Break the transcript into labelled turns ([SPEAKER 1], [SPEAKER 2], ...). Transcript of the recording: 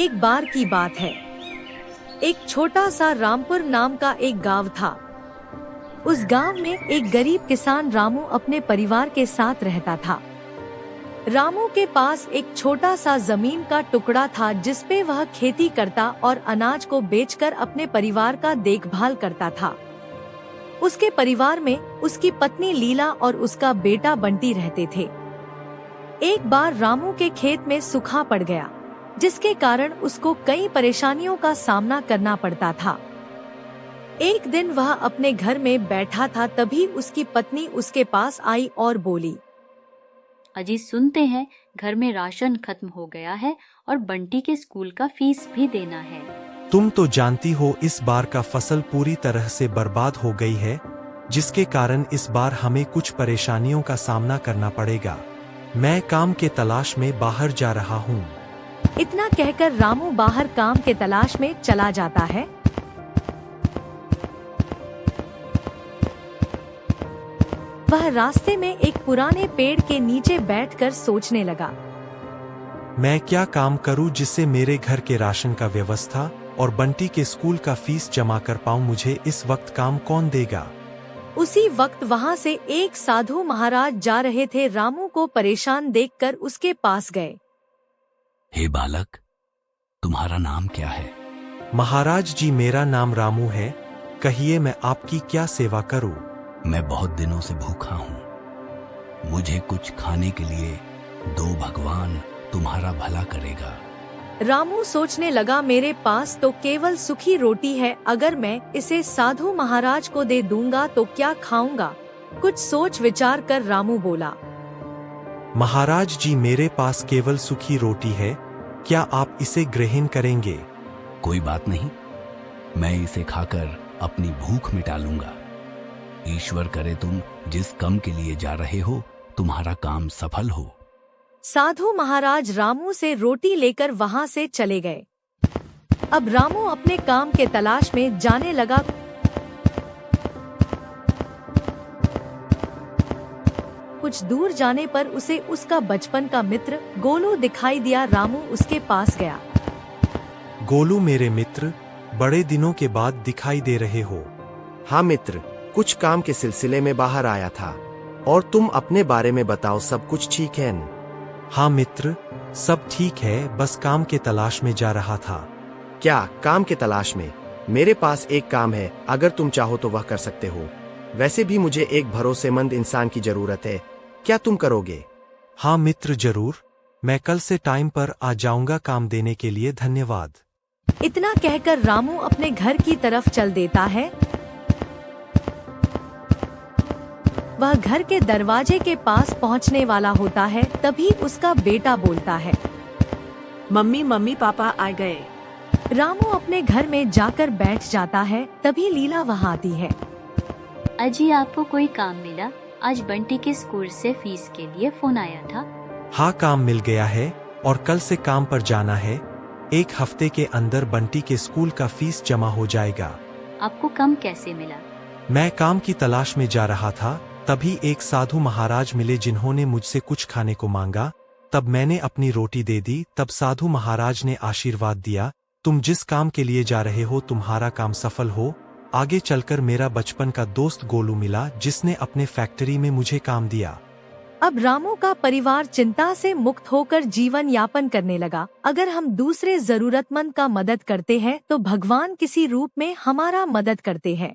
[SPEAKER 1] एक बार की बात है। एक छोटा सा रामपुर नाम का एक गांव था। उस गांव में एक गरीब किसान रामू अपने परिवार के साथ रहता था। रामू के पास एक छोटा सा जमीन का टुकड़ा था जिसपे वह खेती करता और अनाज को बेचकर अपने परिवार का देखभाल करता था। उसके परिवार में उसकी पत्नी लीला और उसका बेटा बंटी रहते थे। एक बार रामू के खेत में सूखा पड़ गया, जिसके कारण उसको कई परेशानियों का सामना करना पड़ता था। एक दिन वह अपने घर में बैठा था, तभी उसकी पत्नी उसके पास आई और बोली,
[SPEAKER 2] अजी सुनते हैं घर में राशन खत्म हो गया है और बंटी के स्कूल का फीस भी देना है।
[SPEAKER 3] तुम तो जानती हो इस बार का फसल पूरी तरह से बर्बाद हो गई है, जिसके कारण इस बार हमें कुछ परेशानियों का सामना करना पड़ेगा। मैं काम के तलाश में बाहर जा रहा हूँ।
[SPEAKER 1] इतना कहकर रामू बाहर काम के तलाश में चला जाता है। वह रास्ते में एक पुराने पेड़ के नीचे बैठकर सोचने लगा,
[SPEAKER 3] मैं क्या काम करूं जिससे मेरे घर के राशन का व्यवस्था और बंटी के स्कूल का फीस जमा कर पाऊं। मुझे इस वक्त काम कौन देगा।
[SPEAKER 1] उसी वक्त वहाँ से एक साधु महाराज जा रहे थे। रामू को परेशान देखकर उसके पास गए।
[SPEAKER 4] हे बालक, तुम्हारा नाम क्या है?
[SPEAKER 3] महाराज जी, मेरा नाम रामू है। कहिए मैं आपकी क्या सेवा करूं।
[SPEAKER 4] मैं बहुत दिनों से भूखा हूँ। मुझे कुछ खाने के लिए दो, भगवान तुम्हारा भला करेगा।
[SPEAKER 1] रामू सोचने लगा, मेरे पास तो केवल सूखी रोटी है, अगर मैं इसे साधु महाराज को दे दूंगा तो क्या खाऊंगा। कुछ सोच विचार कर रामू बोला,
[SPEAKER 3] महाराज जी, मेरे पास केवल सूखी रोटी है, क्या आप इसे ग्रहण करेंगे?
[SPEAKER 4] कोई बात नहीं, मैं इसे खाकर अपनी भूख मिटा लूंगा। ईश्वर करे तुम जिस काम के लिए जा रहे हो तुम्हारा काम सफल हो।
[SPEAKER 1] साधु महाराज रामू से रोटी लेकर वहाँ से चले गए। अब रामू अपने काम के तलाश में जाने लगा। कुछ दूर जाने पर उसे उसका बचपन का मित्र गोलू दिखाई दिया। रामू उसके पास गया।
[SPEAKER 3] गोलू मेरे मित्र, बड़े दिनों के बाद दिखाई दे रहे हो।
[SPEAKER 5] हाँ मित्र, कुछ काम के सिलसिले में बाहर आया था। और तुम अपने बारे में बताओ, सब कुछ ठीक है न?
[SPEAKER 3] हाँ मित्र, सब ठीक है, बस काम के तलाश में जा रहा था।
[SPEAKER 5] क्या काम के तलाश में? मेरे पास एक काम है, अगर तुम चाहो तो वह कर सकते हो। वैसे भी मुझे एक भरोसेमंद इंसान की जरूरत है, क्या तुम करोगे?
[SPEAKER 3] हाँ मित्र, जरूर। मैं कल से टाइम पर आ जाऊंगा। काम देने के लिए धन्यवाद।
[SPEAKER 1] इतना कहकर रामू अपने घर की तरफ चल देता है। वह घर के दरवाजे के पास पहुंचने वाला होता है, तभी उसका बेटा बोलता है,
[SPEAKER 6] मम्मी पापा आ गए।
[SPEAKER 1] रामू अपने घर में जाकर बैठ जाता है, तभी लीला वहाँ आती है।
[SPEAKER 2] अजी आपको कोई काम मिला? आज बंटी के स्कूल से फीस के लिए फोन आया था।
[SPEAKER 3] हाँ, काम मिल गया है और कल से काम पर जाना है। एक हफ्ते के अंदर बंटी के स्कूल का फीस जमा हो जाएगा।
[SPEAKER 2] आपको काम कैसे मिला?
[SPEAKER 3] मैं काम की तलाश में जा रहा था, तभी एक साधु महाराज मिले जिन्होंने मुझसे कुछ खाने को मांगा। तब मैंने अपनी रोटी दे दी। तब साधु महाराज ने आशीर्वाद दिया, तुम जिस काम के लिए जा रहे हो तुम्हारा काम सफल हो। आगे चलकर मेरा बचपन का दोस्त गोलू मिला, जिसने अपने फैक्ट्री में मुझे काम दिया।
[SPEAKER 1] अब रामू का परिवार चिंता से मुक्त होकर जीवन यापन करने लगा। अगर हम दूसरे जरूरतमंद का मदद करते हैं तो भगवान किसी रूप में हमारा मदद करते हैं।